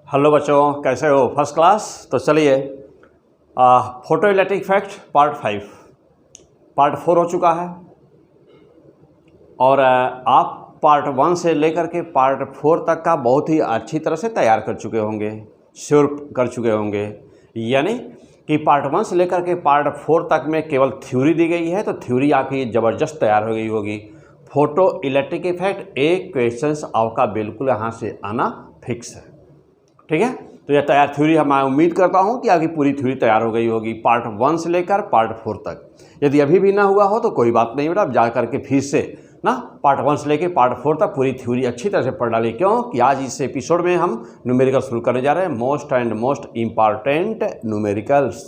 Hello बच्चों, कैसे हो? First class. तो चलिए, photo electric effect part 5 part 4 हो चुका है और आप पार्ट 1 से लेकर के पार्ट 4 तक का बहुत ही अच्छी तरह से तैयार कर चुके होंगे, श्योर कर चुके होंगे। यानी कि पार्ट 1 से लेकर के पार्ट 4 तक में केवल थ्योरी दी गई है, तो थ्योरी आपकी ज़बरदस्त तैयार हो गई होगी। फोटो इलेक्ट्रिक इफेक्ट एक क्वेश्चंस आपका बिल्कुल यहाँ से आना फिक्स है, ठीक है। तो यह तैयार थ्योरी मैं उम्मीद करता हूँ कि आपकी पूरी थ्योरी तैयार हो गई होगी पार्ट 1 से लेकर पार्ट 4 तक। यदि अभी भी ना हुआ हो तो कोई बात नहीं बेटा, अब जा करके फिर से ना पार्ट 1 से लेकर पार्ट 4 तक पूरी थ्योरी अच्छी तरह से पढ़ डाली। क्यों कि आज इस एपिसोड में हम न्यूमेरिकल शुरू करने जा रहे हैं, most and most important numericals.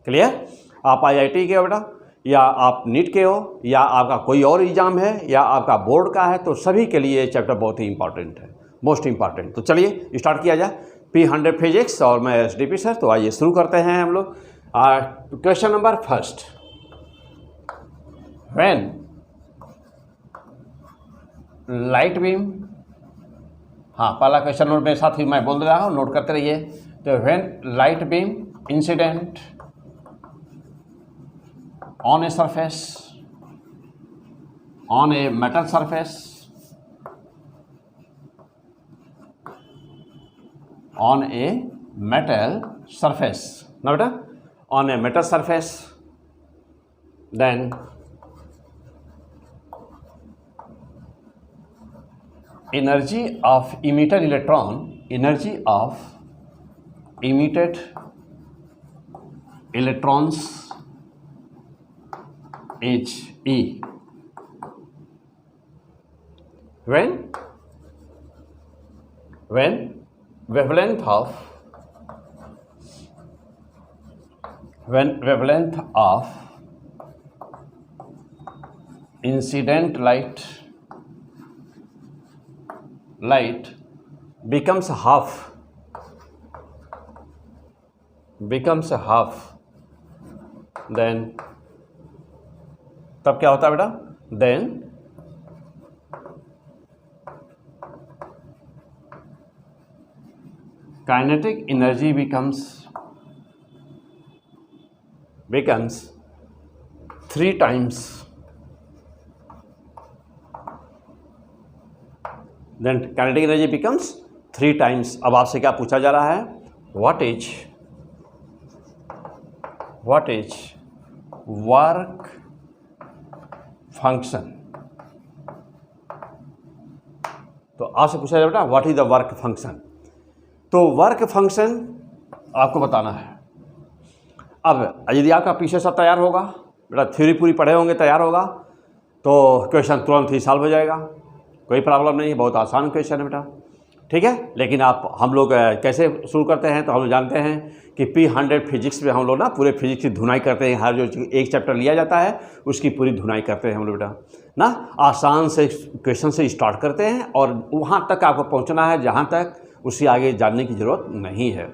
Clear? आप IIT के हो बेटा, या आप नीट के हो, या आपका कोई और एग्जाम है, या आपका बोर्ड का है, तो सभी के लिए ये चैप्टर बहुत ही इंपॉर्टेंट है, मोस्ट इंपॉर्टेंट। तो चलिए स्टार्ट किया जाए। P100 फिजिक्स और मैं SDP सर। तो आइए शुरू करते हैं हम लोग। Question number first, when light beam, हाँ पहला क्वेश्चन नोट मेरे साथ ही मैं बोल रहा हूँ, नोट करते रहिए। तो when light beam incident on a surface, on a metal surface, on a metal surface, now beta, on a metal surface, then energy of emitted electron, energy of emitted electrons is E. When wavelength of incident light becomes half, then तब क्या होता है बेटा? then kinetic energy becomes 3 times, then kinetic energy becomes 3 times। अब आपसे क्या पूछा जा रहा है? what is work function। तो आपसे पूछा जा रहा है what is the work function. तो वर्क फंक्शन आपको बताना है। अब यदि आपका पीछे सब तैयार होगा बेटा, थ्योरी पूरी पढ़े होंगे, तैयार होगा, तो क्वेश्चन तुरंत ही सॉल्व हो जाएगा, कोई प्रॉब्लम नहीं है, बहुत आसान क्वेश्चन है बेटा, ठीक है। लेकिन हम लोग कैसे शुरू करते हैं? तो हम लोग जानते हैं कि P100 फिजिक्स में हम लोग ना पूरे फिजिक्स की धुनाई करते हैं। हर जो एक चैप्टर लिया जाता है उसकी पूरी धुनाई करते हैं हम लोग बेटा ना। आसान से क्वेश्चन से स्टार्ट करते हैं और वहाँ तक आपको पहुँचना है जहाँ तक उससे आगे जानने की ज़रूरत नहीं है।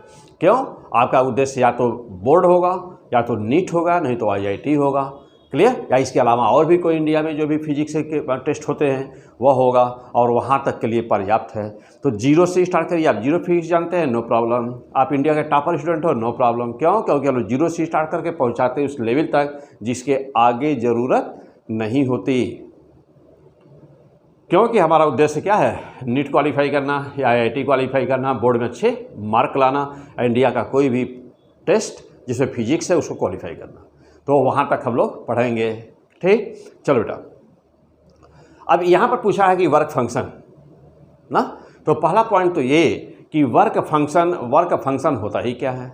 क्यों? आपका उद्देश्य या तो बोर्ड होगा, या तो नीट होगा, नहीं तो IIT होगा। क्लियर? या इसके अलावा और भी कोई इंडिया में जो भी फिजिक्स के टेस्ट होते हैं वह होगा, और वहाँ तक के लिए पर्याप्त है। तो 0 से स्टार्ट करिए। आप 0 फिजिक्स जानते हैं, नो प्रॉब्लम। आप इंडिया के टॉपर स्टूडेंट हो, नो प्रॉब्लम। क्यों? क्योंकि हम लोग 0 से स्टार्ट करके पहुँचाते हैं उस लेवल तक जिसके आगे ज़रूरत नहीं होती। क्योंकि हमारा उद्देश्य क्या है? नीट क्वालिफाई करना या IIT क्वालिफाई करना, बोर्ड में अच्छे मार्क लाना, इंडिया का कोई भी टेस्ट जिसमें फिजिक्स है उसको क्वालिफाई करना। तो वहाँ तक हम लोग पढ़ेंगे, ठीक। चलो बेटा, अब यहाँ पर पूछा है कि वर्क फंक्शन ना, तो पहला पॉइंट तो ये कि वर्क फंक्शन होता ही क्या है।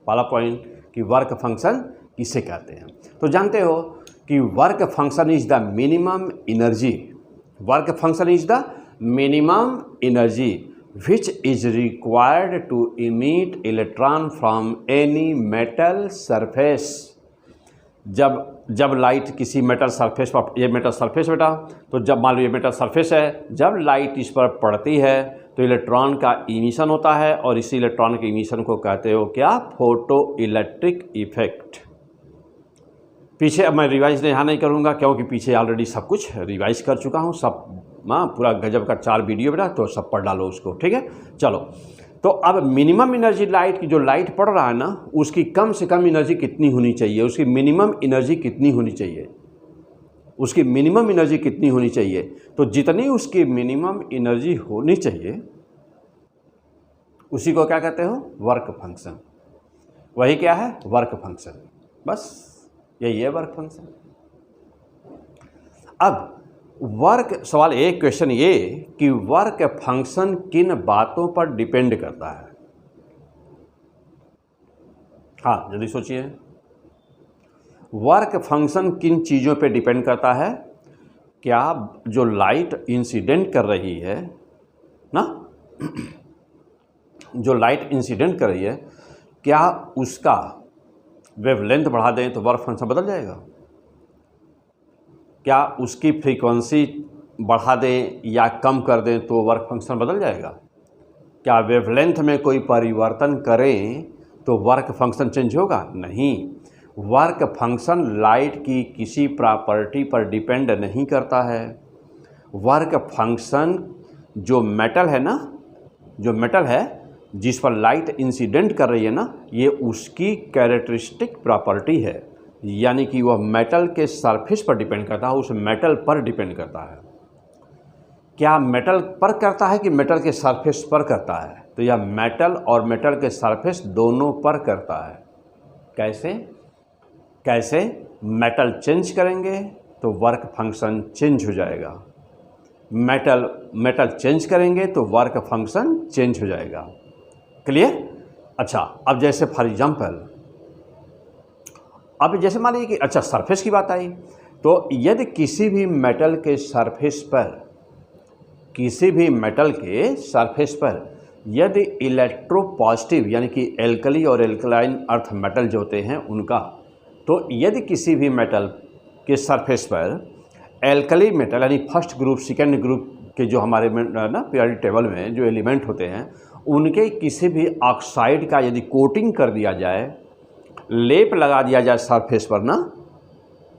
पहला पॉइंट कि वर्क फंक्शन किसे कहते हैं। तो जानते हो कि work function is the minimum energy, work function is the minimum energy which is required to emit electron from any metal surface। जब लाइट किसी मेटल सरफेस पर, ये मेटल सरफेस बेटा, तो जब मान लो ये मेटल सरफेस है, जब लाइट इस पर पड़ती है तो इलेक्ट्रॉन का इमिशन होता है, और इसी इलेक्ट्रॉन के इमिशन को कहते हो क्या? Photo electric effect. पीछे अब मैं रिवाइज यहाँ नहीं करूँगा क्योंकि पीछे ऑलरेडी सब कुछ रिवाइज कर चुका हूँ, सब पूरा गजब का 4 वीडियो बेटा, तो सब पढ़ डालो उसको, ठीक है। चलो तो अब मिनिमम एनर्जी लाइट की, जो लाइट पड़ रहा है ना, उसकी कम से कम एनर्जी कितनी होनी चाहिए, उसकी मिनिमम एनर्जी कितनी होनी चाहिए, उसकी मिनिमम एनर्जी कितनी होनी चाहिए। तो जितनी उसकी मिनिमम एनर्जी होनी चाहिए उसी को क्या कहते हो, वर्क फंक्शन। वही क्या है, वर्क फंक्शन। बस यही है वर्क फंक्शन। अब वर्क, सवाल एक क्वेश्चन ये कि वर्क फंक्शन किन बातों पर डिपेंड करता है। हाँ जल्दी सोचिए, वर्क फंक्शन किन चीज़ों पे डिपेंड करता है। क्या जो लाइट इंसिडेंट कर रही है ना, जो लाइट इंसिडेंट कर रही है, क्या उसका वेवलेंथ बढ़ा दें तो वर्क फंक्शन बदल जाएगा। क्या उसकी फ्रीक्वेंसी बढ़ा दें या कम कर दें तो वर्क फंक्शन बदल जाएगा। क्या वेवलेंथ में कोई परिवर्तन करें तो वर्क फंक्शन चेंज होगा, नहीं। वर्क फंक्शन लाइट की किसी प्रॉपर्टी पर डिपेंड नहीं करता है। वर्क फंक्शन जो मेटल है ना, जो मेटल है जिस पर लाइट इंसिडेंट कर रही है ना, ये उसकी कैरेक्टरिस्टिक प्रॉपर्टी है, यानी कि वह मेटल के सरफेस पर डिपेंड करता है, उस मेटल पर डिपेंड करता है। क्या मेटल पर करता है कि मेटल के सरफेस पर करता है, तो यह मेटल और मेटल के सरफेस दोनों पर करता है। कैसे कैसे मेटल चेंज करेंगे तो वर्क फंक्शन चेंज हो जाएगा, मेटल चेंज करेंगे तो वर्क फंक्शन चेंज हो जाएगा। क्लियर। अच्छा, अब जैसे फॉर एग्जांपल, अब जैसे मान लीजिए कि अच्छा सरफेस की बात आई, तो यदि किसी भी मेटल के सरफेस पर, किसी भी मेटल के सरफेस पर यदि इलेक्ट्रोपॉजिटिव यानी कि एल्कली और एल्कलाइन अर्थ मेटल जो होते हैं उनका, तो यदि किसी भी मेटल के सरफेस पर एल्कली मेटल यानी फर्स्ट ग्रुप सेकेंड ग्रुप के जो हमारे ना पीरियोडिक टेबल में जो एलिमेंट होते हैं, उनके किसी भी ऑक्साइड का यदि कोटिंग कर दिया जाए, लेप लगा दिया जाए सरफेस पर ना,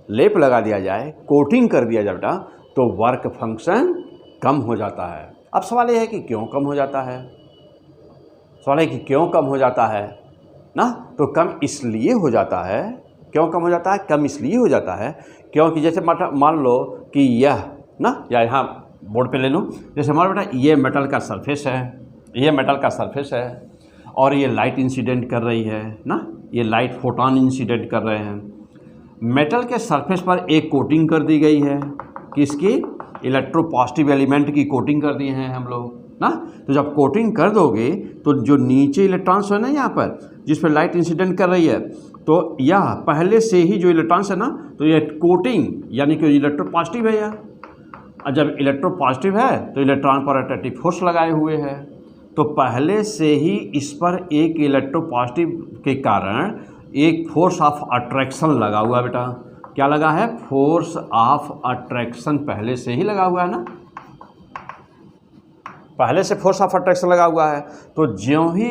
लेप लगा दिया जाए, कोटिंग कर दिया जाए बेटा, तो वर्क फंक्शन कम हो जाता है। अब सवाल यह है कि क्यों कम हो जाता है, सवाल है कि क्यों कम हो जाता है ना, तो कम इसलिए हो जाता है, क्यों कम हो जाता है, कम इसलिए हो जाता है क्योंकि जैसे मान लो कि यह ना, या यहाँ बोर्ड पे ले लो, जैसे हमारा बेटा ये मेटल का सरफेस है, ये मेटल का सरफेस है और ये लाइट इंसिडेंट कर रही है ना, ये लाइट फोटॉन इंसिडेंट कर रहे हैं। मेटल के सरफेस पर एक कोटिंग कर दी गई है, किसकी, इलेक्ट्रोपॉजिटिव एलिमेंट की कोटिंग कर दिए हैं हम लोग ना। तो जब कोटिंग कर दोगे तो जो नीचे इलेक्ट्रॉन्स है ना यहाँ पर, जिस पर लाइट इंसिडेंट कर रही है, तो यह पहले से ही जो इलेक्ट्रॉन्स है ना, तो ये कोटिंग यानी कि इलेक्ट्रोपॉजिटिव है यह, और जब इलेक्ट्रोपॉजिटिव है तो इलेक्ट्रॉन पर अट्रैक्टिव फोर्स लगाए हुए है, तो पहले से ही इस पर एक इलेक्ट्रोपॉजिटिव के कारण एक फोर्स ऑफ अट्रैक्शन लगा हुआ है बेटा। क्या लगा है, फोर्स ऑफ अट्रैक्शन पहले से ही लगा हुआ है ना, पहले से फोर्स ऑफ अट्रैक्शन लगा हुआ है। तो ज्यों ही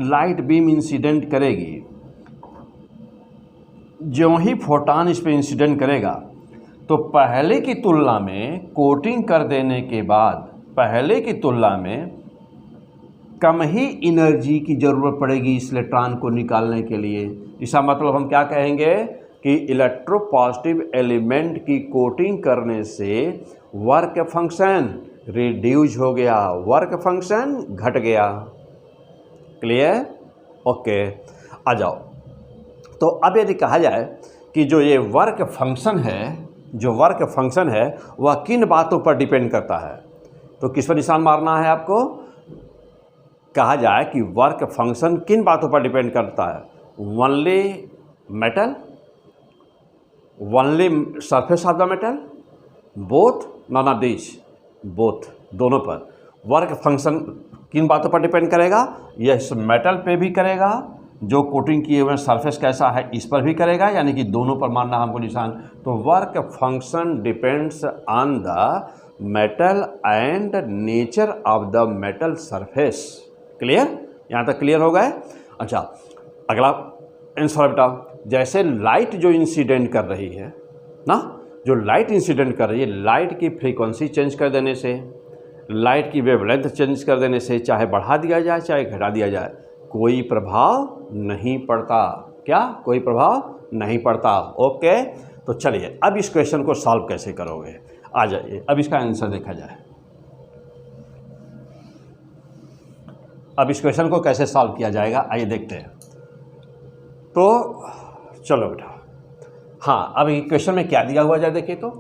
लाइट बीम इंसिडेंट करेगी, ज्यों ही फोटॉन इस पर इंसिडेंट करेगा, तो पहले की तुलना में कोटिंग कर देने के बाद पहले की तुलना में कम ही एनर्जी की ज़रूरत पड़ेगी इस इलेक्ट्रॉन को निकालने के लिए। इसका मतलब हम क्या कहेंगे कि इलेक्ट्रोपॉजिटिव एलिमेंट की कोटिंग करने से वर्क फंक्शन रिड्यूस हो गया, वर्क फंक्शन घट गया। Clear, okay. आ जाओ, तो अब यदि कहा जाए कि जो ये वर्क फंक्शन है, जो वर्क फंक्शन है वह किन बातों पर डिपेंड करता है, तो किस पर निशान मारना है आपको। कहा जाए कि वर्क फंक्शन किन बातों पर डिपेंड करता है, only metal, only surface of the metal, both, none of this, both, दोनों पर। वर्क फंक्शन किन बातों पर डिपेंड करेगा, यह इस मेटल पे भी करेगा, जो कोटिंग किए हुए सरफेस कैसा है इस पर भी करेगा, यानी कि दोनों पर मानना हमको निशान। तो work function depends on the metal and nature of the metal surface. Clear, यहाँ तक क्लियर हो गए। अच्छा, अगला आंसर बेटा, जैसे लाइट जो इंसिडेंट कर रही है ना, जो लाइट इंसिडेंट कर रही है, लाइट की फ्रीक्वेंसी चेंज कर देने से लाइट की वेवलेंथ चेंज कर देने से चाहे बढ़ा दिया जाए चाहे घटा दिया जाए कोई प्रभाव नहीं पड़ता। क्या? कोई प्रभाव नहीं पड़ता। ओके, तो चलिए अब इस क्वेश्चन को सॉल्व कैसे करोगे, आ जाइए अब इसका आंसर देखा जाए। अब इस क्वेश्चन को कैसे सॉल्व किया जाएगा आइए देखते हैं। तो चलो बेटा, हाँ अब क्वेश्चन में क्या दिया हुआ जाए देखिए। तो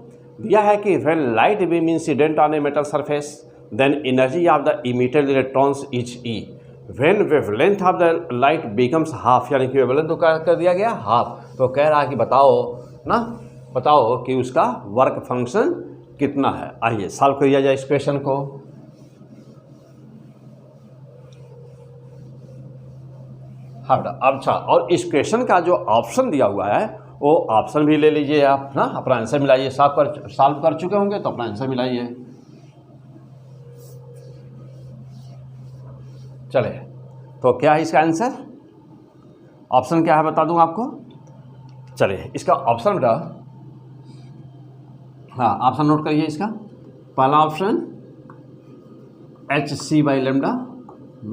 दिया है कि when light beam incident on a metal surface then energy of the emitted electrons is E when wavelength of the light becomes half, यानी कि वेवलेंथ तो कर दिया गया हाफ। तो कह रहा है कि बताओ कि उसका वर्क फंक्शन कितना है। आइए सॉल्व किया जाए इस क्वेश्चन को। हाँ बेटा, अच्छा और इस क्वेश्चन का जो ऑप्शन दिया हुआ है वो ऑप्शन भी ले लीजिए आप ना, अपना आंसर मिलाइए। सॉल्व कर चुके होंगे तो अपना आंसर मिलाइए। चले, तो क्या है इसका आंसर? ऑप्शन क्या है बता दूं आपको। चलिए इसका ऑप्शन बेटा, हाँ ऑप्शन नोट करिए इसका। पहला ऑप्शन hc/λ,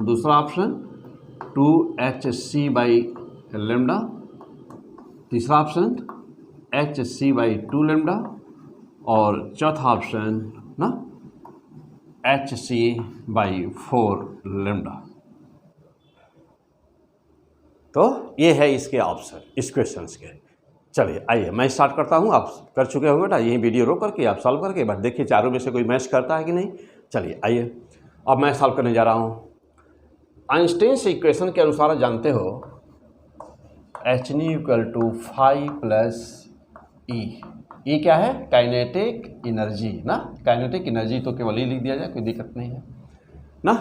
दूसरा ऑप्शन 2hc/λ, तीसरा ऑप्शन hc/2λ और चौथा ऑप्शन ना hc/4λ। तो ये है इसके ऑप्शन इस क्वेश्चंस के। चलिए आइए मैं स्टार्ट करता हूँ, आप कर चुके होंगे बेटा, यही वीडियो रोक करके आप सॉल्व करके बस देखिए चारों में से कोई मैच करता है कि नहीं। चलिए आइए अब मैं सॉल्व करने जा रहा हूँ। आइंस्टीन से इक्वेशन के अनुसार जानते हो H = phi + E। E क्या है? काइनेटिक एनर्जी ना, काइनेटिक एनर्जी तो केवल E लिख दिया जाए, कोई दिक्कत नहीं है ना।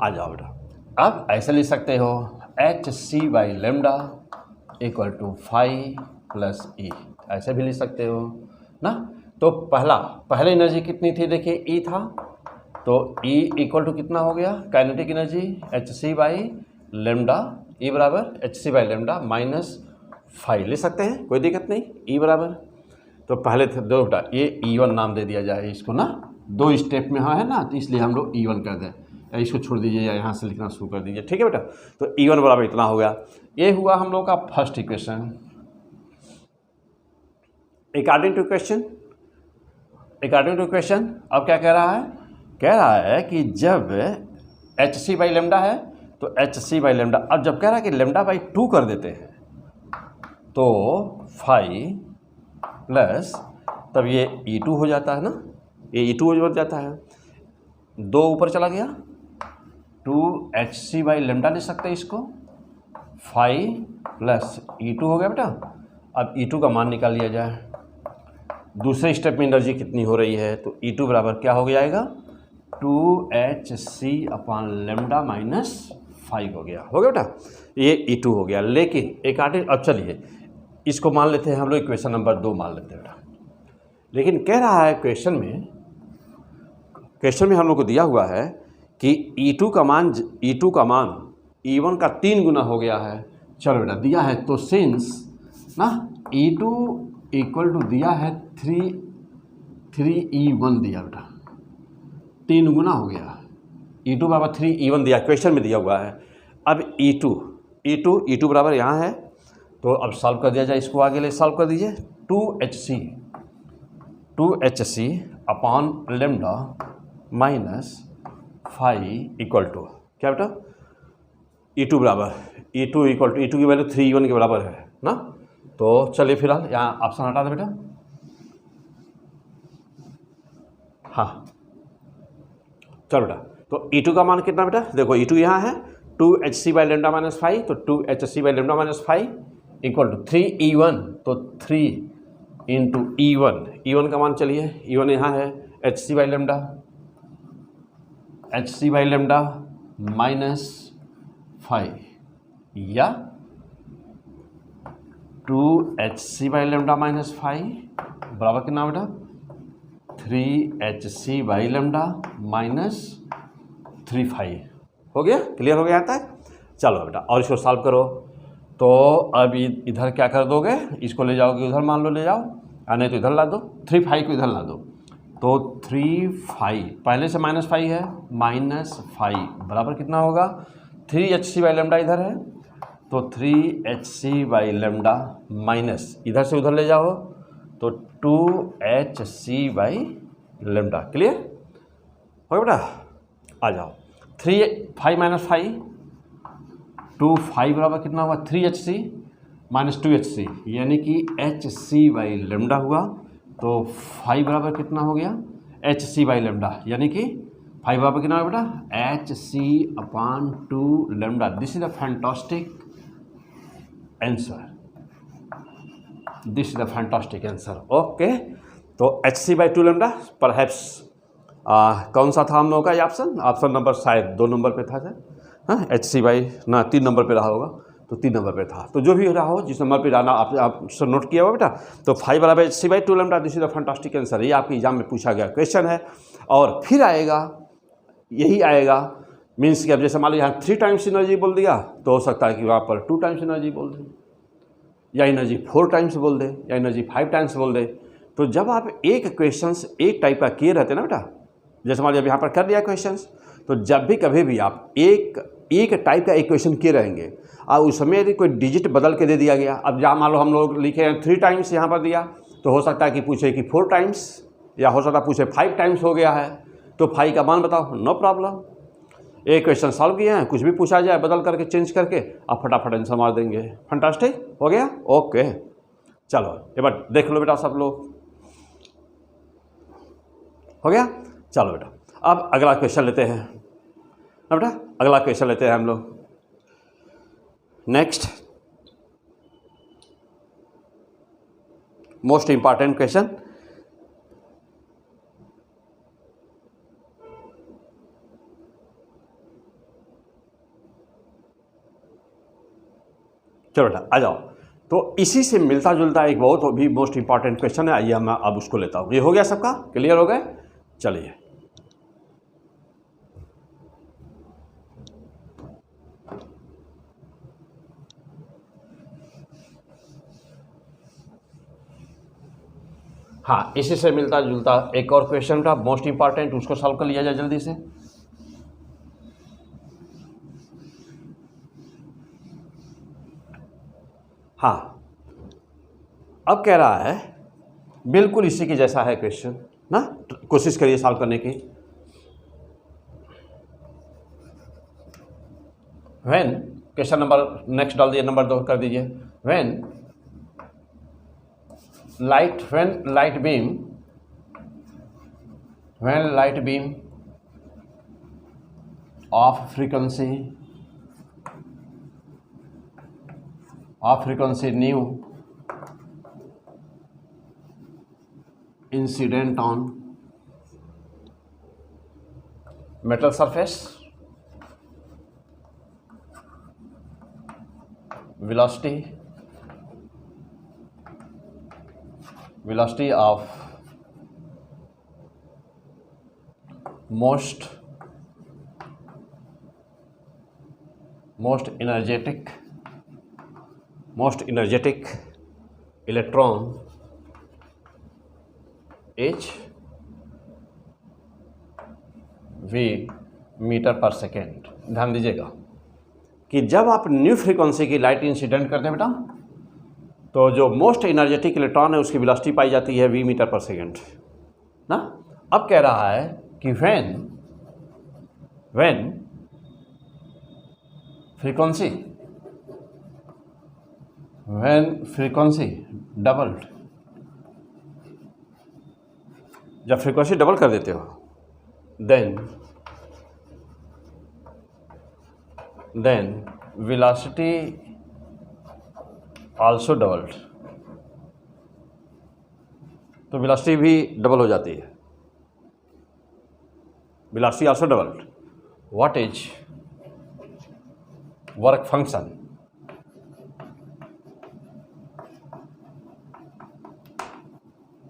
आ जाओ बेटा, अब ऐसे लिख सकते हो hc/λ = phi + E, ऐसे भी लिख सकते हो ना। तो पहले एनर्जी कितनी थी देखिए E था, तो E = कितना हो गया काइनेटिक एनर्जी hc/λ, E बराबर hc/λ - phi लिख सकते हैं, कोई दिक्कत नहीं। E बराबर, तो पहले थे दो बेटा, ये E1 नाम दे दिया जाए इसको ना, दो स्टेप में है ना, तो इसलिए हम लोग E1 कर दें, इसको छोड़ दीजिए या यहाँ से लिखना शुरू कर दीजिए, ठीक है बेटा। तो E1 बराबर इतना हो गया। ये हुआ हम लोग का first equation. According to question अब क्या कह रहा है? कह रहा है कि जब hc/λ है तो hc/λ, अब जब कह रहा है कि λ/2 कर देते हैं तो phi प्लस, तब ये E2 हो जाता है ना, ये E2 हो जाता है, 2 ऊपर चला गया, 2hc/λ ले सकते हैं इसको, phi प्लस E2 हो गया बेटा। अब E2 का मान निकाल लिया जाए। दूसरे स्टेप में एनर्जी कितनी हो रही है, तो E2 बराबर क्या हो जाएगा 2hc/λ - phi हो गया बेटा, ये E2 हो गया। लेकिन एक अब चलिए इसको मान लेते हैं हम लोग, इक्वेशन नंबर 2 मान लेते हैं बेटा। लेकिन कह रहा है क्वेश्चन में हम लोग को दिया हुआ है कि E2 का मान E1 का 3 गुना हो गया है। चलो बेटा दिया है, तो सिंस ना E2 = दिया है 3E1 दिया बेटा, 3 गुना हो गया। E2 बराबर 3E1 दिया, क्वेश्चन में दिया हुआ है। अब E2 बराबर यहाँ है, तो अब सॉल्व कर दिया जाए इसको, आगे ले सॉल्व कर दीजिए। 2hc/λ - phi = क्या बेटा E2 बराबर E2 की वैल्यू 3E1 के बराबर है ना। तो चलिए फिलहाल यहाँ ऑप्शन हटा दे बेटा। हाँ चलो बेटा, तो E2 का मान कितना बेटा, देखो E2 यहाँ है 2hc/λ - phi, तो 2hc/λ - phi = 3E1, तो 3 × E1 का मान चलिए, E1 यहाँ है hc/λ - phi या 2hc/λ - phi बराबर कितना बेटा 3hc/λ - 3 phi। हो गया, क्लियर हो गया यहाँ तक। चलो बेटा और इसको सॉल्व करो। तो अब इधर क्या कर दोगे, इसको ले जाओगे उधर, मान लो ले जाओ, नहीं तो इधर ला दो, 3 phi को इधर ला दो। तो 3 पहले से -5 है, -5 बराबर कितना होगा, 3hc/λ इधर है तो 3hc/λ माइनस इधर से उधर ले जाओ तो 2hc/λ। क्लियर हो बेटा? आ जाओ 5 - 5 2 5 बराबर कितना हुआ, 3hc - 2hc यानी कि hc/λ हुआ। तो 5 बराबर कितना हो गया, hc/λ यानी कि 5 बराबर कितना है बेटा, hc/2λ। This is the fantastic answer, this is the fantastic answer. Okay, तो hc/2λ परहैप्स कौन सा था हम लोगों का ये ऑप्शन नंबर शायद 2 नंबर पे था सर, हाँ hc/ 3 नंबर पे रहा होगा, तो 3 नंबर पे था। तो जो भी रहा हो जिस नंबर पे रहना आप नोट किया हुआ बेटा। तो 5 बराबर hc/2λ, this is the fantastic answer. ये आपके एग्जाम में पूछा गया क्वेश्चन है। और फिर आएगा, यही आएगा मीन्स कि अब जैसे मान लो यहाँ 3 टाइम्स एनर्जी बोल दिया तो हो सकता है कि वहाँ पर 2 टाइम्स एनर्जी बोल दे, या एनर्जी 4 टाइम्स बोल दे, या एनर्जी 5 टाइम्स बोल दे। तो जब आप एक क्वेश्चंस एक टाइप का किए रहते हैं ना बेटा, जैसे मान लो अब यहाँ पर कर दिया क्वेश्चंस, तो जब भी कभी भी आप एक टाइप का एक क्वेश्चन किए रहेंगे और उसमें यदि कोई डिजिट बदल के दे दिया गया, अब जहाँ मान लो हम लोग लिखे हैं 3 टाइम्स यहाँ पर दिया, तो हो सकता है कि पूछे कि 4 टाइम्स, या हो सकता है पूछे 5 टाइम्स हो गया है, तो 5 का मान बताओ, नो प्रॉब्लम। एक क्वेश्चन सॉल्व किए हैं, कुछ भी पूछा जाए बदल करके चेंज करके आप फटाफट आंसर मार देंगे। फंटास्टिक हो गया। ओके चलो एक बार देख लो बेटा सब लोग, हो गया। चलो बेटा अब अगला क्वेश्चन लेते हैं ना बेटा, अगला क्वेश्चन लेते हैं हम लोग। नेक्स्ट मोस्ट इंपॉर्टेंट क्वेश्चन, चलो बेटा आ जाओ। तो इसी से मिलता जुलता एक बहुत भी मोस्ट इंपॉर्टेंट क्वेश्चन है, आइए मैं अब उसको लेता हूँ। ये हो गया सबका, क्लियर हो गए? चलिए हाँ, इसी से मिलता जुलता एक और क्वेश्चन था मोस्ट इंपॉर्टेंट, उसको सॉल्व कर लिया जाए जल्दी से। हाँ, अब कह रहा है बिल्कुल इसी के जैसा है क्वेश्चन ना, कोशिश करिए सॉल्व करने की। व्हेन, क्वेश्चन नंबर नेक्स्ट डाल दिए, नंबर 2 कर दीजिए। When light beam of frequency nu incident on metal surface, velocity of most energetic electron h v metre per second. ध्यान दीजिएगा कि जब आप न्यू फ्रीक्वेंसी की लाइट इंसिडेंट करते हैं बेटा, तो जो मोस्ट एनर्जेटिक इलेक्ट्रॉन है उसकी वेलोसिटी पाई जाती है v मीटर पर सेकेंड ना। अब कह रहा है कि व्हेन फ्रीक्वेंसी डबल्ड, जब फ्रीक्वेंसी डबल कर देते हो देन वेलोसिटी आल्सो डबल्ड, तो वेलोसिटी भी डबल हो जाती है। Velocity also doubled, what is work function?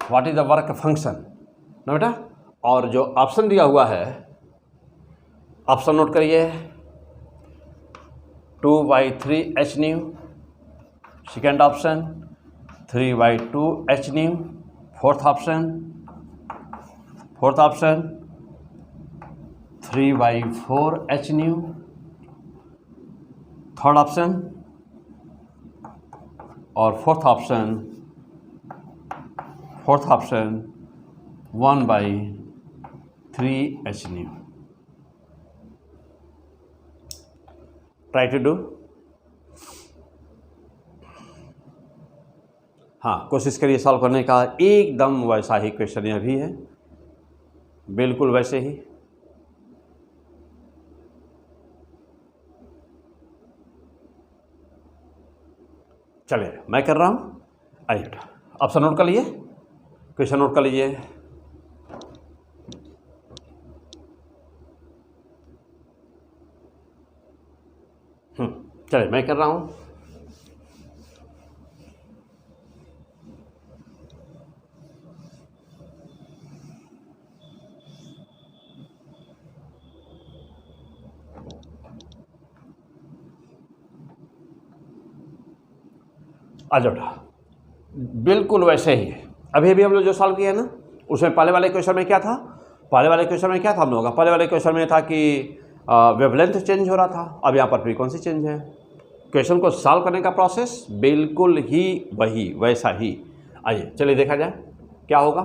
What is the work function ना बेटा। और जो ऑप्शन दिया हुआ है, ऑप्शन नोट करिए, 2/3 h nu, second option 3/2 h nu, fourth option fourth option 3/4 h nu, third option, और fourth option 1/3 h nu. Try to do. हाँ, कोशिश करिए सॉल्व करने का। एकदम वैसा ही क्वेश्चन यह भी है, बिल्कुल वैसे ही। चलिए मैं कर रहा हूँ। आइए बेटा, ऑप्शन नोट कर लीजिए, क्वेश्चन नोट कर लीजिए। चलिए मैं कर रहा हूँ। आ जाओ बेटा, बिल्कुल वैसे ही। अभी हम लोग जो सॉल्व किया है ना, उसमें पहले वाले क्वेश्चन में क्या था? पहले वाले क्वेश्चन में क्या था हम लोगों का? पहले वाले क्वेश्चन में था कि वेवलेंथ चेंज हो रहा था, अब यहाँ पर फ्रीक्वेंसी चेंज है। क्वेश्चन को सॉल्व करने का प्रोसेस बिल्कुल ही वही वैसा ही। आइए चलिए देखा जाए क्या होगा।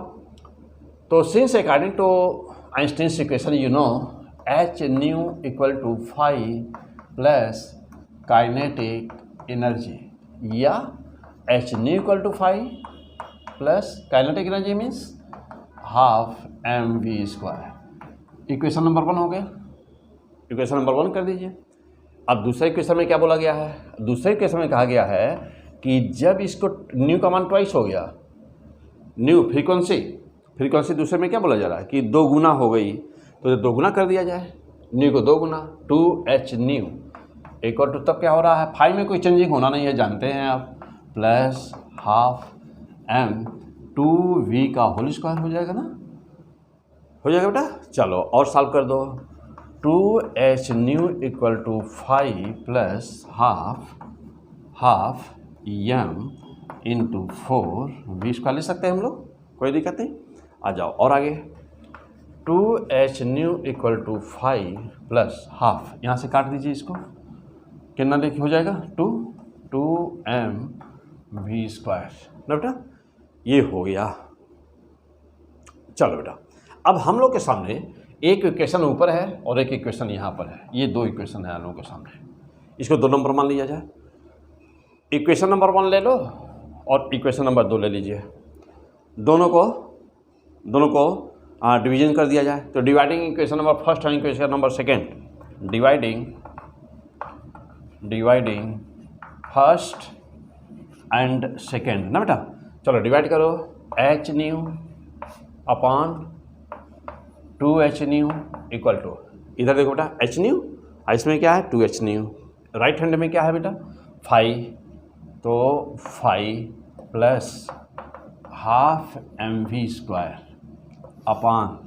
तो since according to Einstein's equation you know h nu equal to phi plus kinetic energy, या h nu equal to phi plus kinetic energy means half mv²। Equation number 1 हो गया। इक्वेशन नंबर 1 कर दीजिए। अब दूसरे इक्वेशन में क्या बोला गया है? दूसरे इक्वेशन में कहा गया है कि जब इसको न्यू का मान ट्वाइस हो गया, न्यू फ्रीक्वेंसी दूसरे में क्या बोला जा रहा है कि 2 गुना हो गई, तो 2 गुना कर दिया जाए, न्यू को 2 गुना 2h न्यू इक्वल टू, तब क्या हो रहा है? फाइव में कोई चेंजिंग होना नहीं है, जानते हैं आप, प्लस हाफ m 2v का होल स्क्वायर हो जाएगा ना, हो जाएगा बेटा। चलो और सॉल्व कर दो। 2h nu equal to 5 plus half m into 4 v square ले सकते हैं हम लोग, कोई दिक्कत नहीं। आ जाओ और आगे। 2h nu equal to 5 plus half, यहाँ से काट दीजिए इसको, कितना देखिए हो जाएगा? 2m v² ना बेटा, ये हो गया। चलो बेटा, अब हम लोग के सामने एक इक्वेशन ऊपर है और एक इक्वेशन यहाँ पर है। ये 2 इक्वेशन है हम लोग के सामने, इसको 2 नंबर मान लिया जाए। इक्वेशन नंबर 1 ले लो और इक्वेशन नंबर 2 ले लीजिए। दोनों को डिवीजन कर दिया जाए। तो डिवाइडिंग इक्वेशन नंबर फर्स्ट और equation number second, dividing first and second ना बेटा। चलो डिवाइड करो। h nu upon 2h nu equal to, इधर देखो बेटा h न्यू, इसमें क्या है? 2h new. राइट हैंड में क्या है बेटा? 5, तो 5 प्लस हाफ mv² अपॉन,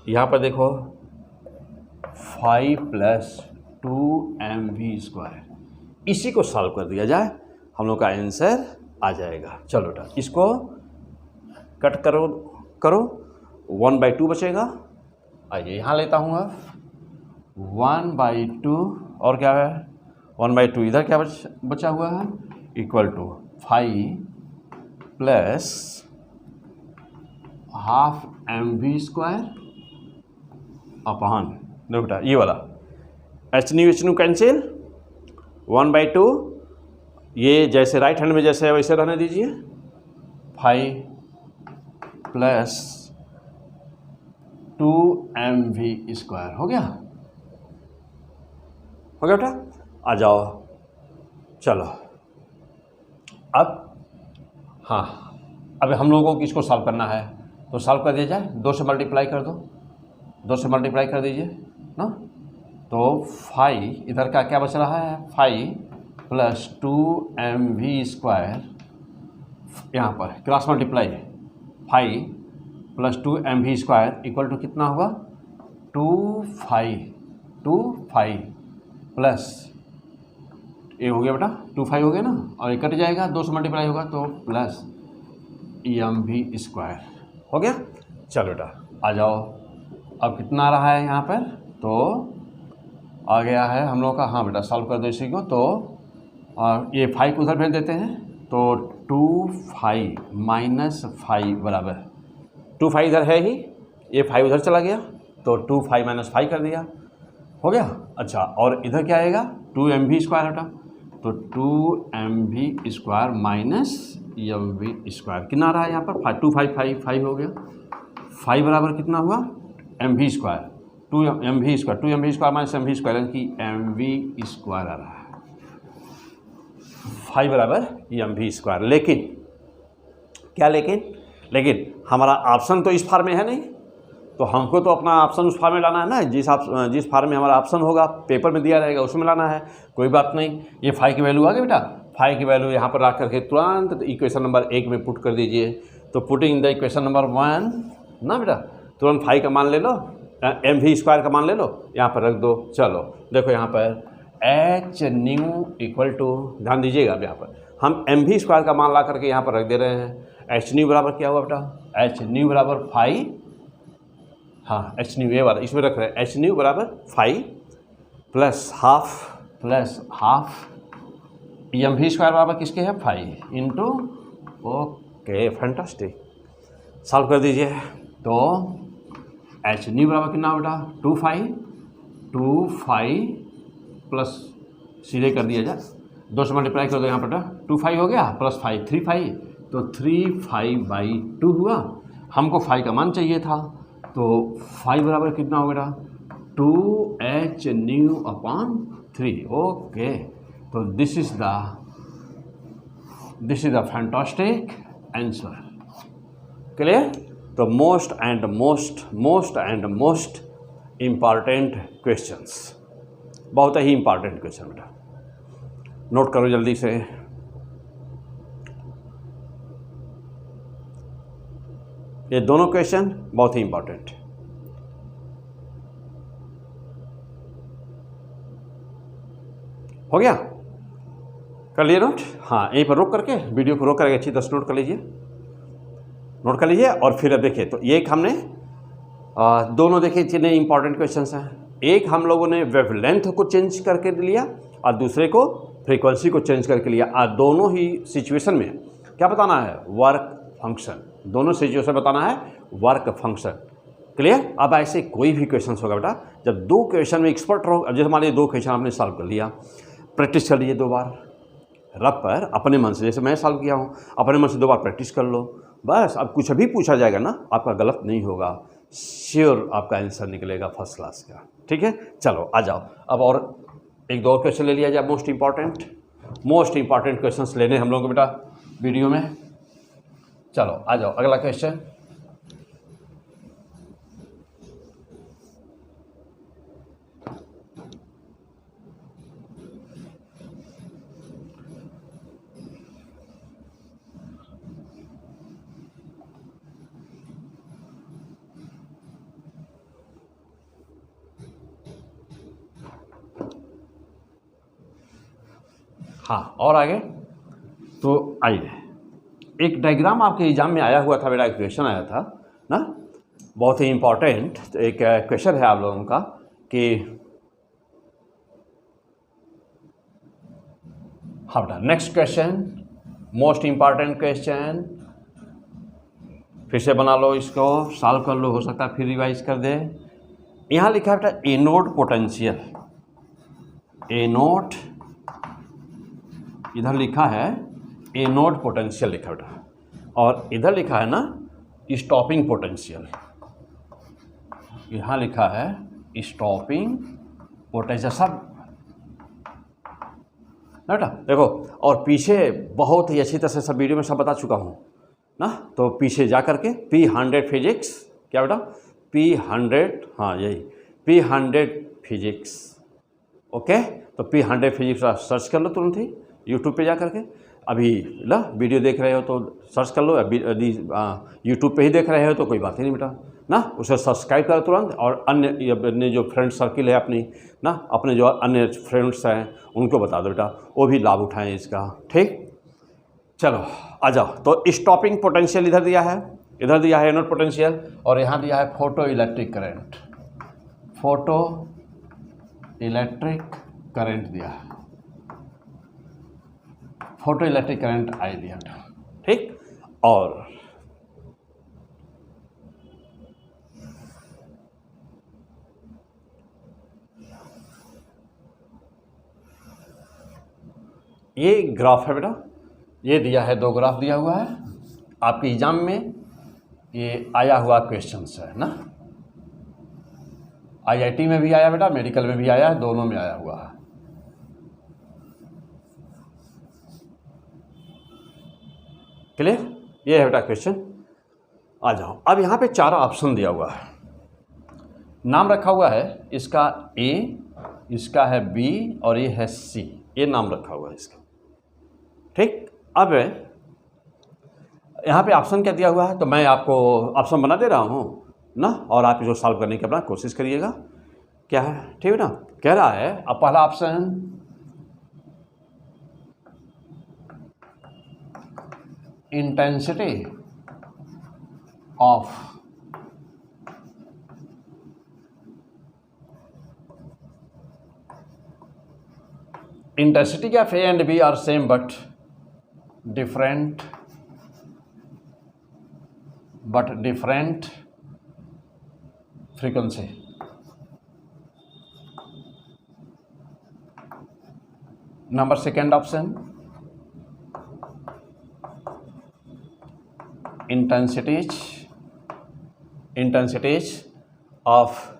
यहाँ पर देखो 5 प्लस 2mv²। इसी को सॉल्व कर दिया जाए, हम लोग का आंसर आ जाएगा। चलो बेटा इसको कट करो 1/2 बचेगा। आइए यहाँ लेता हूँ अब 1/2, और क्या है? 1/2 इधर क्या बचा हुआ है? Equal to 5 plus half mv² upon, देखो बेटा ये वाला h न्यू कैंसिल, 1/2 ये जैसे राइट हैंड में जैसे है वैसे रहने दीजिए। 5 प्लस 2mv² हो गया बेटा। आ जाओ चलो अब, हाँ अब हम लोगों को इसको सॉल्व करना है, तो सॉल्व कर दिया जाए। 2 से मल्टीप्लाई कर दो, 2 से मल्टीप्लाई कर दीजिए ना। तो 5 इधर का क्या बच रहा है? 5 प्लस 2mv², यहाँ पर cross multiply 5 plus 2mv² equal to कितना हुआ? 2 प्लस ये हो गया बेटा 2 हो गया ना, और ये कट जाएगा, 2 से मल्टीप्लाई होगा तो प्लस mv² हो गया। चलो बेटा आ जाओ, अब कितना आ रहा है यहाँ पर, तो आ गया है हम लोग का, हाँ बेटा सॉल्व कर दो इसी को। तो ये 5 उधर भेज देते हैं, तो 2 माइनस 5 बराबर 2 इधर है ही, ये 5 उधर चला गया, तो 2 माइनस 5 कर दिया, हो गया। अच्छा, और इधर क्या आएगा, 2mv स्क्वायर बेटा, तो 2mv² माइनस mv², कितना आ रहा है यहाँ पर 2 5 हो गया, 5 बराबर कितना हुआ mv², 2mv² माइनस mv² यानी कि mv² आ रहा है, 5 बराबर mv²। लेकिन क्या, लेकिन हमारा ऑप्शन तो इस फार्म में है नहीं, तो हमको तो अपना ऑप्शन उस फार्म में लाना है ना, जिस फार्म में हमारा ऑप्शन होगा पेपर में दिया रहेगा उसमें लाना है। कोई बात नहीं, ये 5 की वैल्यू आ गई बेटा, 5 की वैल्यू यहाँ पर रख करके तुरंत इक्वेशन नंबर 1 में पुट कर दीजिए। तो putting in the equation number 1 ना बेटा, तुरंत 5 का मान ले लो, mv² का मान ले लो, यहाँ पर रख दो। चलो देखो यहाँ पर h न्यू इक्वल टू, ध्यान दीजिएगा अब यहाँ पर हम mv² का मान ला करके यहाँ पर रख दे रहे हैं। h न्यू बराबर क्या हुआ बेटा, h न्यू बराबर 5, हाँ h न्यू ये वाला इसमें रख रहे हैं, h न्यू बराबर 5 प्लस हाफ mv² बराबर किसके है 5 इंटू, ओके फैंटास्टिक, सॉल्व कर दीजिए। तो h न्यू बराबर कितना बेटा 2 5 प्लस सीधे कर दिया जाए, 2 से मल्टीप्लाई कर दो यहाँ पर, 2 5 हो गया प्लस 5 3 5, तो 3 5/2 हुआ। हमको 5 का मान चाहिए था, तो 5 बराबर कितना हो गया 2h न्यू अपॉन 3, ओके। तो this is the fantastic answer, clear. तो most and most important questions, बहुत ही इम्पॉर्टेंट क्वेश्चन बेटा, नोट करो जल्दी से। ये दोनों क्वेश्चन बहुत ही इम्पॉर्टेंट, हो गया, कर लिए नोट। हाँ, यहीं पर रोक करके वीडियो को रोक करके अच्छी तरह से नोट कर लीजिए। और फिर अब देखिए, तो एक हमने दोनों देखिए जितने इंपॉर्टेंट क्वेश्चंस हैं, एक हम लोगों ने वेवलेंथ को चेंज करके लिया और दूसरे को फ्रीक्वेंसी को चेंज करके लिया। और दोनों ही सिचुएशन में क्या बताना है, वर्क फंक्शन, दोनों सिचुएशन बताना है वर्क फंक्शन, क्लियर। अब ऐसे कोई भी क्वेश्चन होगा बेटा, जब 2 क्वेश्चन में एक्सपर्ट रहो, अब जैसे मान लीजिए 2 क्वेश्चन आपने सॉल्व कर लिया, प्रैक्टिस कर लीजिए 2 बार रब पर अपने मन से, जैसे मैं सॉल्व किया हूँ, अपने मन से 2 बार प्रैक्टिस कर लो बस। अब कुछ भी पूछा जाएगा ना, आपका गलत नहीं होगा, श्योर आपका आंसर निकलेगा फर्स्ट क्लास का, ठीक है। चलो आ जाओ, अब और 1-2 और क्वेश्चन ले लिया जाए, मोस्ट इंपॉर्टेंट क्वेश्चंस लेने हम लोगों को बेटा वीडियो में। चलो आ जाओ, अगला क्वेश्चन, हाँ और आगे तो आइए, एक डायग्राम आपके एग्जाम में आया हुआ था बेटा, एक क्वेश्चन आया था ना, बहुत ही इम्पोर्टेंट। तो एक क्वेश्चन है आप लोगों का कि हाँ बेटा, next question most important question, फिर से बना लो, इसको सॉल्व कर लो, हो सकता है फिर रिवाइज कर दे। यहाँ लिखा है बेटा एनोड पोटेंशियल, एनोड, इधर लिखा है एनोड पोटेंशियल लिखा बेटा, और इधर लिखा है ना स्टॉपिंग पोटेंशियल, यहाँ लिखा है स्टॉपिंग पोटेंशियल, सब बेटा देखो। और पीछे बहुत ही अच्छी तरह से सब वीडियो में सब बता चुका हूँ ना, तो पीछे जा करके P100 फिजिक्स, क्या बेटा P100, हाँ यही P100 फिजिक्स, ओके। तो P100 फिजिक्स सर्च कर लो तुरंत ही यूट्यूब पे जा करके, अभी ला वीडियो देख रहे हो तो सर्च कर लो, अभी यूट्यूब पे ही देख रहे हो तो कोई बात ही नहीं बेटा ना, उसे सब्सक्राइब करो तुरंत। और अन्य जो फ्रेंड सर्किल है अपनी ना, अपने जो अन्य फ्रेंड्स हैं उनको बता दो बेटा, वो भी लाभ उठाएं इसका, ठीक। चलो आ जाओ, तो स्टॉपिंग पोटेंशियल इधर दिया है, इधर दिया है एनोड पोटेंशियल और यहाँ दिया है photo electric current, photo electric current दिया है, फोटो इलेक्ट्रिक करंट आई दिया, ठीक। और ये ग्राफ है बेटा, ये दिया है, 2 ग्राफ दिया हुआ है आपके एग्जाम में, ये आया हुआ क्वेश्चन है ना, IIT में भी आया बेटा, मेडिकल में भी आया है, दोनों में आया हुआ है। क्लियर? ये है बेटा क्वेश्चन। आ जाओ, अब यहाँ पे 4 ऑप्शन दिया हुआ है, नाम रखा हुआ है, इसका A, इसका है B और ये है C, ये नाम रखा हुआ है इसका, ठीक। अब यहाँ पे ऑप्शन क्या दिया हुआ है, तो मैं आपको ऑप्शन बना दे रहा हूँ ना, और आप इसको सॉल्व करने की अपना कोशिश करिएगा। क्या है, ठीक है ना। कह रहा है अब पहला option, intensity of intensity of A and B are same but different frequency. Number second option, intensities of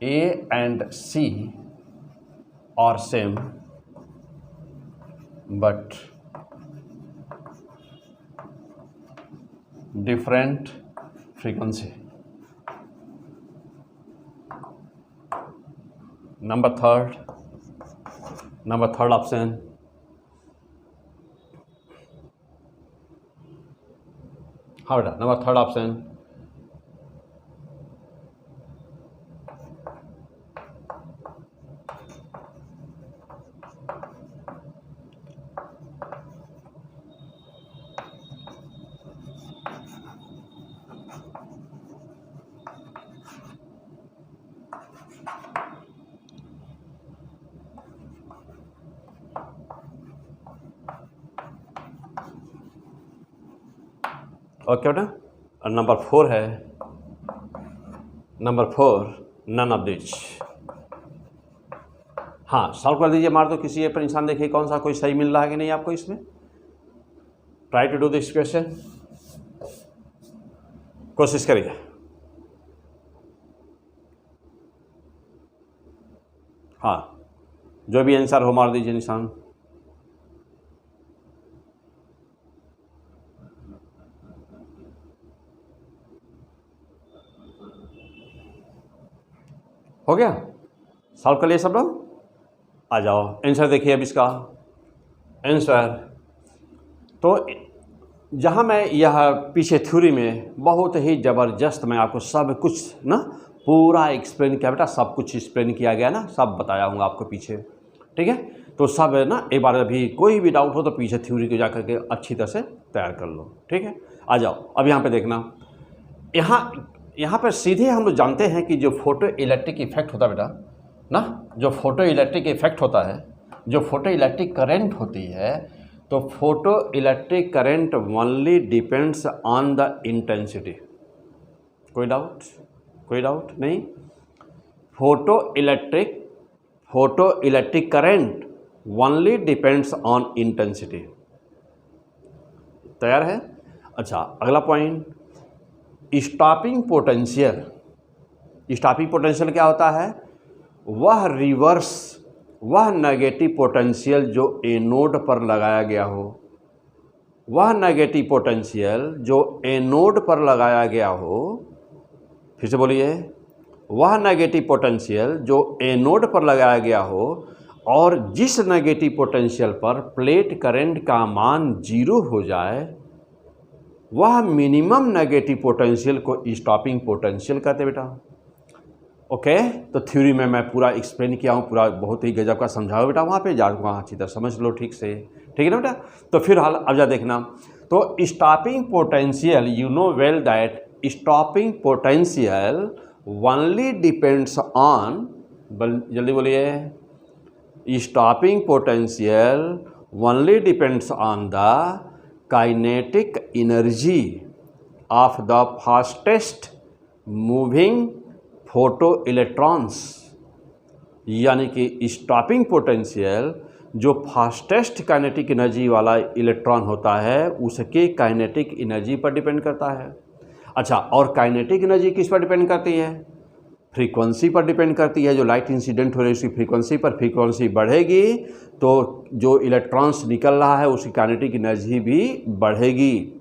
A and C are same but different frequency. Number third option, हाँ बेटा, number third option, ओके बेटा। और number 4 है, number 4 none of this. हाँ, solve कर दीजिए, मार दो किसी पर इंसान, देखिए कौन सा कोई सही मिल रहा है कि नहीं आपको इसमें। Try to do this question, कोशिश करिए। हाँ, जो भी आंसर हो मार दीजिए निशान। हो गया, सॉल्व कर लिए सब लोग। आ जाओ, आंसर देखिए अब इसका आंसर। तो जहाँ मैं यह पीछे थ्योरी में बहुत ही ज़बरदस्त मैं आपको सब कुछ ना पूरा एक्सप्लेन किया बेटा, सब कुछ एक्सप्लेन किया गया ना, सब बताया हूँ आपको पीछे, ठीक है। तो सब ना एक बार अभी कोई भी डाउट हो तो पीछे थ्योरी को जा करके अच्छी तरह से तैयार कर लो, ठीक है। आ जाओ, अब यहाँ पे देखना, यहाँ पर सीधे हम लोग जानते हैं कि जो फोटो इलेक्ट्रिक इफेक्ट होता है बेटा ना, जो फोटो इलेक्ट्रिक इफेक्ट होता है, जो फोटो इलेक्ट्रिक करंट होती है, तो photo electric current only depends on the intensity. कोई डाउट नहीं। Photo electric current only depends on intensity. तैयार है? अच्छा, अगला पॉइंट, स्टॉपिंग पोटेंशियल क्या होता है? वह नेगेटिव पोटेंशियल जो एनोड पर लगाया गया हो, वह नेगेटिव पोटेंशियल जो एनोड पर लगाया गया हो, फिर से बोलिए, वह नेगेटिव पोटेंशियल जो एनोड पर लगाया गया हो और जिस नेगेटिव पोटेंशियल पर प्लेट करंट का मान 0 हो जाए, वह मिनिमम नेगेटिव पोटेंशियल को स्टॉपिंग पोटेंशियल कहते बेटा। ओके, तो थ्योरी में मैं पूरा एक्सप्लेन किया हूँ, पूरा बहुत ही गजब का समझाओ बेटा, वहाँ पे जाओ, वहाँ अच्छी तरह समझ लो ठीक से, ठीक है ना बेटा। तो फिर हाल अब जा देखना, तो stopping potential, you know well that stopping potential only depends on, जल्दी बोलिए, stopping potential only depends on the kinetic energy of the fastest moving photo electrons. यानी कि स्टॉपिंग पोटेंशियल जो फास्टेस्ट काइनेटिक एनर्जी वाला इलेक्ट्रॉन होता है उसके kinetic energy पर डिपेंड करता है। अच्छा, और काइनेटिक एनर्जी किस पर डिपेंड करती है? फ्रीक्वेंसी पर डिपेंड करती है। जो लाइट इंसिडेंट हो रही है उसकी फ्रीक्वेंसी पर, फ्रीक्वेंसी बढ़ेगी तो जो इलेक्ट्रॉन्स निकल रहा है उसकी काइनेटिक एनर्जी भी बढ़ेगी,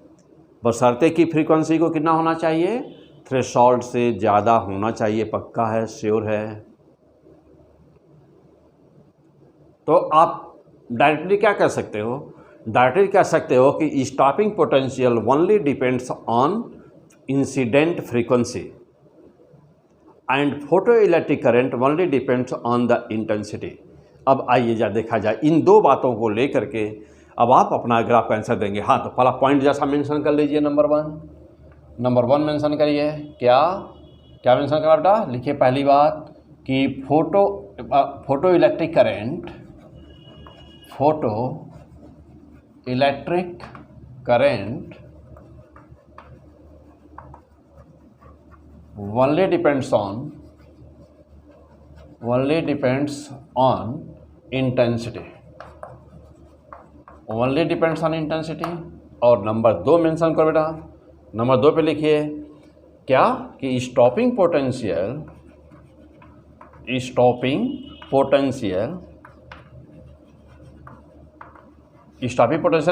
बशर्ते कि फ्रीक्वेंसी को कितना होना चाहिए? थ्रेशोल्ड से ज़्यादा होना चाहिए। पक्का है, श्योर है? तो आप डायरेक्टली क्या कह सकते हो? डायरेक्टली कह सकते हो कि stopping potential only depends on incident frequency and photo electric current only depends on the intensity. अब आइए देखा जाए इन दो बातों को लेकर के, अब आप अपना ग्राफ का आंसर देंगे। हाँ, तो पहला पॉइंट जैसा मेंशन कर लीजिए, नंबर वन मेंशन करिए। क्या मेंशन करा बेटा? लिखिए पहली बात कि photo electric current only depends on intensity, और नंबर 2 मेंशन करो बेटा। नंबर 2 पे लिखिए क्या कि stopping potential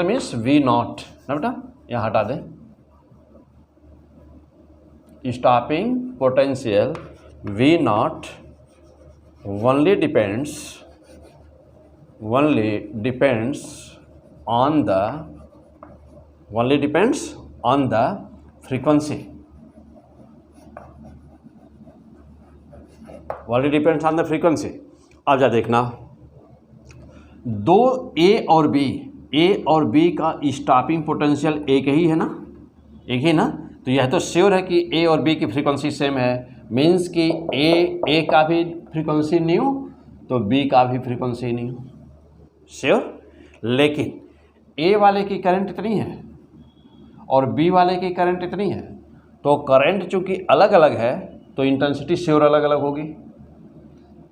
means V naught ना बेटा, यहाँ हटा दें। Stopping potential V naught only depends on the frequency, अब जा देखना, दो ए और बी का स्टॉपिंग पोटेंशियल एक ही है ना, तो यह तो श्योर है कि ए और बी की फ्रीक्वेंसी सेम है, मीन्स कि ए का भी फ्रीक्वेंसी न्यू तो बी का भी फ्रीक्वेंसी न्यू, श्योर। लेकिन ए वाले की करंट इतनी है और बी वाले की करंट इतनी है, तो करंट चूँकि अलग अलग है तो इंटेंसिटी श्योर अलग अलग होगी।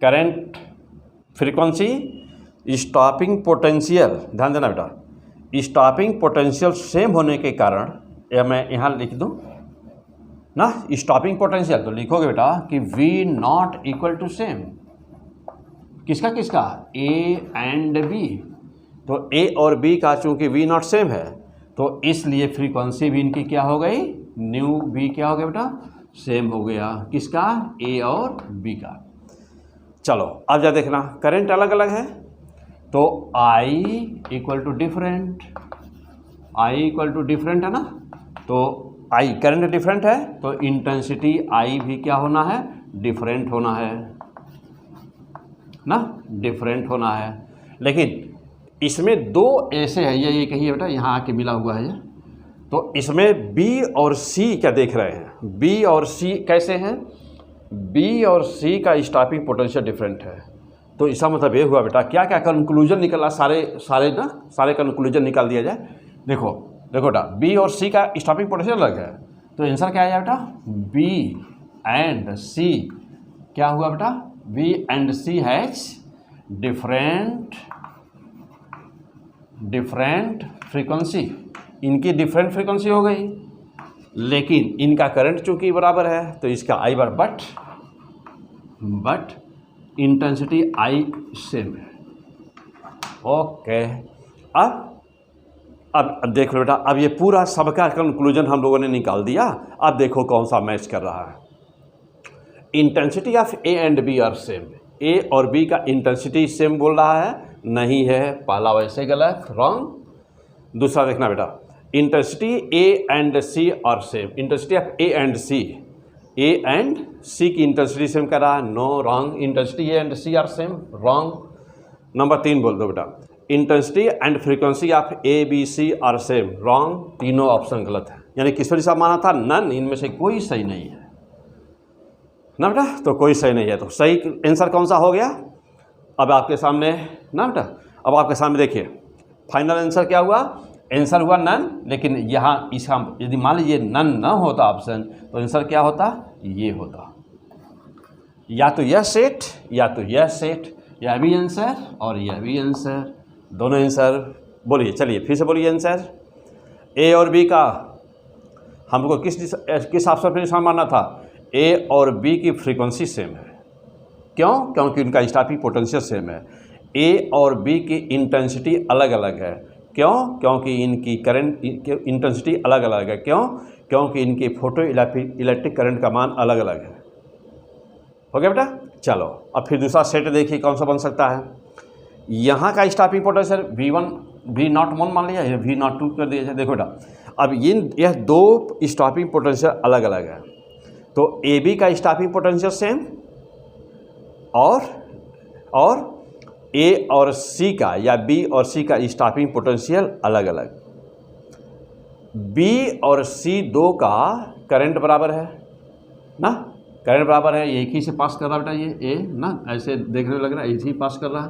करंट फ्रीक्वेंसी स्टॉपिंग पोटेंशियल, ध्यान देना बेटा, स्टॉपिंग पोटेंशियल सेम होने के कारण, या मैं यहाँ लिख दूँ ना स्टॉपिंग पोटेंशियल, तो लिखोगे बेटा कि V naught equal to same, किसका A एंड B, तो A और B का चूँकि V नॉट सेम है तो इसलिए फ्रीक्वेंसी भी इनकी क्या हो गई, न्यू B क्या हो गया बेटा, सेम हो गया, किसका, A और B का। चलो अब जा देखना, करंट अलग अलग है तो I इक्वल टू डिफरेंट है ना, तो I करंट डिफरेंट है तो इंटेंसिटी I भी क्या होना है, डिफरेंट होना है ना, डिफरेंट होना है। लेकिन इसमें दो ऐसे है, ये कहिए बेटा, यहाँ आके मिला हुआ है ये, तो इसमें B और C क्या देख रहे हैं, B और C कैसे हैं, B और C का स्टॉपिंग पोटेंशियल डिफरेंट है, तो इसका मतलब ये हुआ बेटा, क्या क्या कंक्लूजन निकला, सारे कंक्लूजन निकाल दिया जाए। देखो बेटा, B और C का स्टॉपिंग पोटेंशियल अलग है, तो आंसर क्या आया बेटा, B एंड C क्या हुआ बेटा, B and C has different frequency, इनकी डिफरेंट फ्रीक्वेंसी हो गई, लेकिन इनका करंट चूंकि बराबर है तो इसका I bar but intensity I same है। ओके, अब देख लो बेटा, अब ये पूरा सबका कंक्लूजन हम लोगों ने निकाल दिया। अब देखो कौन सा मैच कर रहा है। Intensity of A and B are same, A और बी का इंटेंसिटी सेम बोल रहा है, नहीं है, पहला वैसे गलत, रॉन्ग। दूसरा देखना बेटा, intensity A and C are same, intensity of A and C की इंटेंसिटी सेम कर रहा है, no, wrong. Intensity A and C are same, wrong. Number 3 बोल दो बेटा, intensity and frequency of A B C are same, wrong, तीनों option गलत है। यानी किसने साहब माना था नन, इनमें से कोई सही नहीं है ना बेटा, तो कोई सही नहीं है। तो सही आंसर कौन सा हो गया अब आपके सामने ना बेटा। अब आपके सामने देखिए फाइनल आंसर क्या हुआ, आंसर हुआ नन, लेकिन यहाँ इसका यदि मान लीजिए नन न होता ऑप्शन तो आंसर क्या होता, ये होता, या तो यह सेट या तो यह सेट, यह भी आंसर और यह भी आंसर, दोनों आंसर। बोलिए, चलिए फिर से बोलिए आंसर। ए और बी का हमको किस ऑप्शन पर निशान मारना था, ए और बी की फ्रीक्वेंसी सेम है। क्यों? क्योंकि उनका स्टॉपिंग पोटेंशियल सेम है। ए और बी की इंटेंसिटी अलग अलग है। क्यों? क्योंकि इनकी करंट इंटेंसिटी अलग अलग है। क्यों? क्योंकि इनकी फोटो इलेक्ट्रिक करंट का मान अलग अलग है। हो गया बेटा। चलो अब फिर दूसरा सेट देखिए कौन सा बन सकता है। यहाँ का स्टॉपिंग पोटेंशियल V1 V01 मान लिया, V02 कर दिया जाए। देखो बेटा, अब यह दो स्टॉपिंग पोटेंशियल अलग अलग है, तो ए बी का स्टॉपिंग पोटेंशियल सेम और ए और सी का या बी और सी का स्टॉपिंग पोटेंशियल अलग अलग। बी और सी दो का करंट बराबर है ना, करंट बराबर है, एक ही से पास कर रहा बेटा ये ए ना, ऐसे देखने में लग रहा है एक ही पास कर रहा है।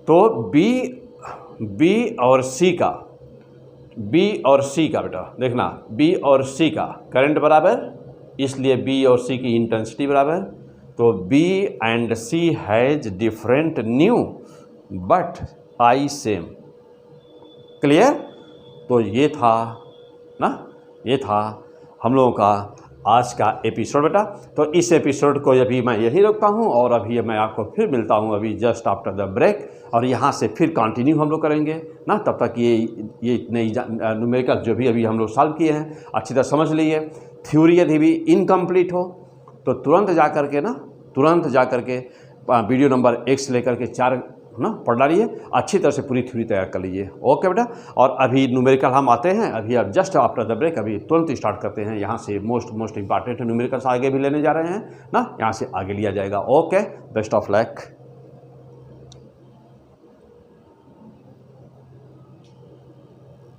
तो बी और सी का बेटा देखना, बी और सी का करंट बराबर, इसलिए बी और सी की इंटेंसिटी बराबर। तो B and C has different nu but I same. Clear? तो ये था ना, ये था हम लोगों का आज का एपिसोड बेटा। तो इस एपिसोड को अभी मैं यही रोकता हूँ और अभी मैं आपको फिर मिलता हूँ अभी जस्ट आफ्टर द ब्रेक, और यहाँ से फिर कंटिन्यू हम लोग करेंगे ना। तब तक ये नई न्यूमेरिकल जो भी अभी हम लोग सॉल्व किए हैं अच्छी तरह समझ लीजिए। थ्योरी यदि भी इनकम्प्लीट हो तो तुरंत जा कर के वीडियो नंबर 1 से लेकर के 4 ना पढ़ डालिए, अच्छी तरह से पूरी थ्योरी तैयार कर लीजिए। ओके बेटा। और अभी न्यूमेरिकल हम आते हैं, अभी अब जस्ट आफ्टर द ब्रेक अभी तुरंत स्टार्ट करते हैं। यहाँ से मोस्ट इंपॉर्टेंट न्यूमेरिकल्स आगे भी लेने जा रहे हैं ना, यहाँ से आगे लिया जाएगा। Okay, best of luck.